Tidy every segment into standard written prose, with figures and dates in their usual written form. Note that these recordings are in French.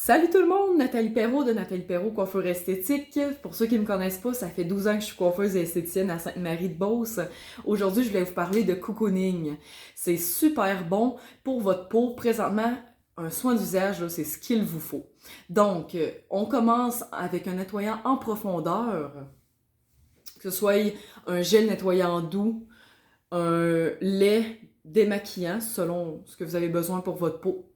Salut tout le monde, Nathalie Perrault de Nathalie Perrault Coiffure Esthétique. Pour ceux qui me connaissent pas, ça fait 12 ans que je suis coiffeuse et esthéticienne à Sainte-Marie-de-Beauce. Aujourd'hui, je vais vous parler de cocooning. C'est super bon pour votre peau. Présentement, un soin d'usage, là, c'est ce qu'il vous faut. Donc, on commence avec un nettoyant en profondeur, que ce soit un gel nettoyant doux, un lait démaquillant selon ce que vous avez besoin pour votre peau.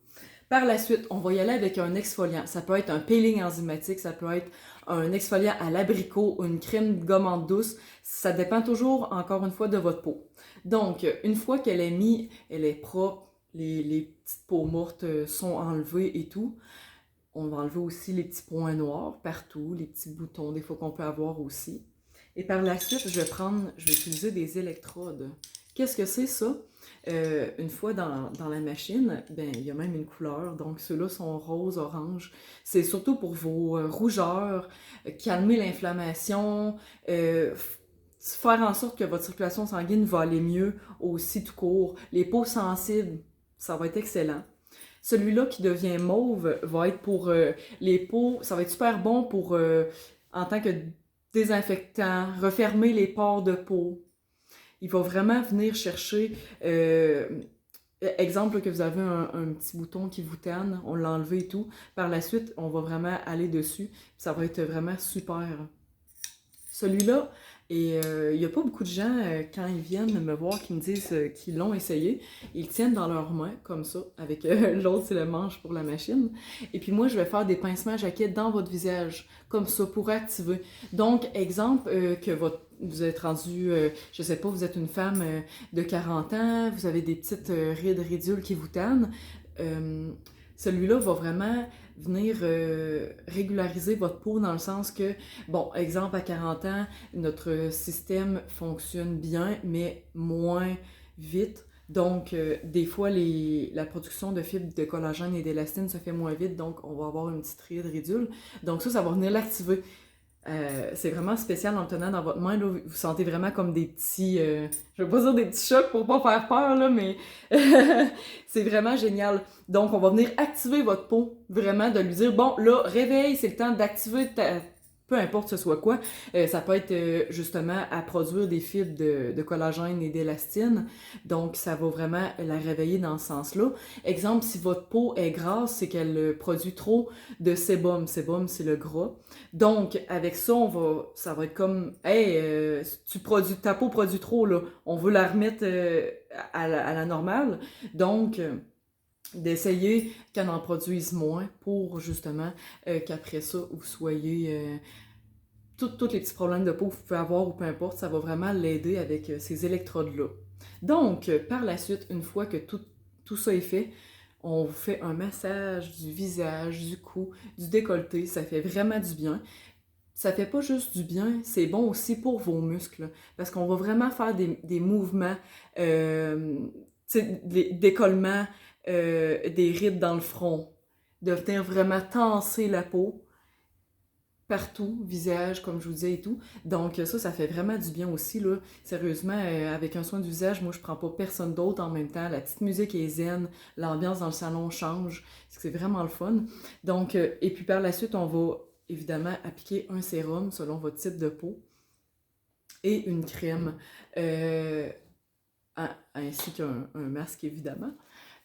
Par la suite, on va y aller avec un exfoliant. Ça peut être un peeling enzymatique, ça peut être un exfoliant à l'abricot ou une crème gommante douce. Ça dépend toujours, encore une fois, de votre peau. Donc, une fois qu'elle est mise, elle est propre, les petites peaux mortes sont enlevées et tout. On va enlever aussi les petits points noirs partout, les petits boutons, des fois qu'on peut avoir aussi. Et par la suite, je vais utiliser des électrodes. Qu'est-ce que c'est ça? Une fois dans la machine, ben il y a même une couleur, donc ceux-là sont rose, orange. C'est surtout pour vos rougeurs, calmer l'inflammation, faire en sorte que votre circulation sanguine va aller mieux aussi tout court. Les peaux sensibles, ça va être excellent. Celui-là qui devient mauve va être pour les peaux, ça va être super bon pour, en tant que désinfectant, refermer les pores de peau. Il va vraiment venir chercher, exemple que vous avez un petit bouton qui vous tanne, on l'a enlevé et tout. Par la suite, on va vraiment aller dessus. Ça va être vraiment super. Celui-là, et il n'y a pas beaucoup de gens, quand ils viennent me voir, qui me disent qu'ils l'ont essayé. Ils tiennent dans leurs mains, comme ça, avec l'autre, c'est le manche pour la machine. Et puis moi, je vais faire des pincements à jaquette dans votre visage, comme ça, pour activer. Donc, exemple, que vous êtes rendu, je sais pas, vous êtes une femme de 40 ans, vous avez des petites rides ridicules qui vous tannent. Celui-là va vraiment venir régulariser votre peau dans le sens que, bon, exemple, à 40 ans, notre système fonctionne bien, mais moins vite. Donc, des fois, la production de fibres de collagène et d'élastine se fait moins vite, donc on va avoir une petite ride ridule. Donc ça va venir l'activer. C'est vraiment spécial en le tenant dans votre main. Là, vous sentez vraiment comme des petits... je veux pas dire des petits chocs pour pas faire peur, là, mais c'est vraiment génial. Donc, on va venir activer votre peau, vraiment, de lui dire, bon, là, réveille, c'est le temps d'activer ta... Peu importe ce soit quoi, ça peut être justement à produire des fibres de collagène et d'élastine. Donc, ça va vraiment la réveiller dans ce sens-là. Exemple, si votre peau est grasse, c'est qu'elle produit trop de sébum. Sébum, c'est le gras. Donc, avec ça, ça va être comme, hey, ta peau produit trop, là. On veut la remettre à la normale. Donc, d'essayer qu'elle en produise moins pour justement qu'après ça, vous soyez... tous les petits problèmes de peau que vous pouvez avoir ou peu importe, ça va vraiment l'aider avec ces électrodes-là. Donc, par la suite, une fois que tout ça est fait, on vous fait un massage du visage, du cou, du décolleté. Ça fait vraiment du bien. Ça fait pas juste du bien, c'est bon aussi pour vos muscles. Parce qu'on va vraiment faire des mouvements, d'écollement, des rides dans le front. De venir vraiment tenser la peau partout, visage, comme je vous disais et tout. Donc ça fait vraiment du bien aussi, là. Sérieusement, avec un soin du visage, moi, je prends pas personne d'autre en même temps. La petite musique est zen, l'ambiance dans le salon change. C'est vraiment le fun. Donc, et puis par la suite, on va évidemment appliquer un sérum selon votre type de peau et une crème, ainsi qu'un masque, évidemment.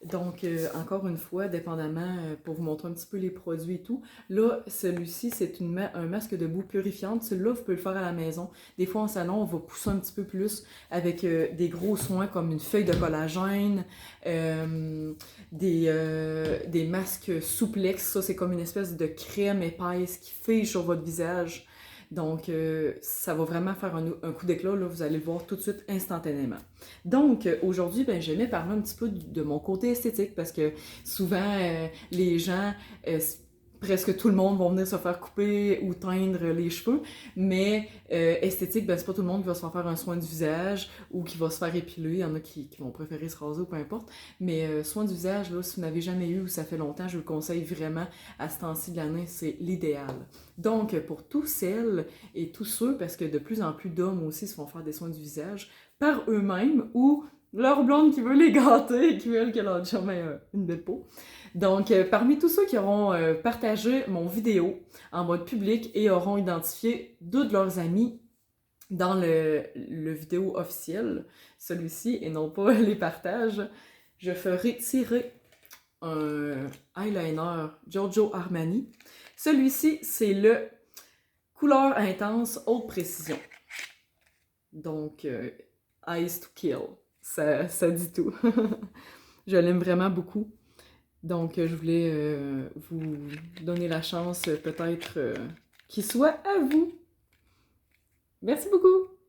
Donc, encore une fois, dépendamment, pour vous montrer un petit peu les produits et tout, là, celui-ci, c'est un masque de boue purifiante. Celui-là, vous pouvez le faire à la maison. Des fois, en salon, on va pousser un petit peu plus avec des gros soins comme une feuille de collagène, des masques souplex. Ça, c'est comme une espèce de crème épaisse qui fige sur votre visage. Donc, ça va vraiment faire un coup d'éclat, là, vous allez le voir tout de suite instantanément. Donc, aujourd'hui, ben, j'aimais parler un petit peu de mon côté esthétique parce que souvent, les gens, presque tout le monde vont venir se faire couper ou teindre les cheveux, mais esthétique, ben, c'est pas tout le monde qui va se faire un soin du visage ou qui va se faire épiler. Il y en a qui vont préférer se raser ou peu importe. Mais soin du visage, là, si vous n'avez jamais eu ou ça fait longtemps, je vous le conseille vraiment à ce temps-ci de l'année, c'est l'idéal. Donc, pour tous celles et tous ceux, parce que de plus en plus d'hommes aussi se font faire des soins du visage par eux-mêmes ou leur blonde qui veut les gâter et qui veulent que leur chum ait une belle peau. Donc, parmi tous ceux qui auront partagé mon vidéo en mode public et auront identifié deux de leurs amis dans le vidéo officiel, celui-ci, et non pas les partages, je ferai tirer un eyeliner Giorgio Armani. Celui-ci, c'est le couleur intense haute précision. Donc, Eyes to Kill. Ça dit tout. Je l'aime vraiment beaucoup. Donc, je voulais vous donner la chance, peut-être, qu'il soit à vous. Merci beaucoup!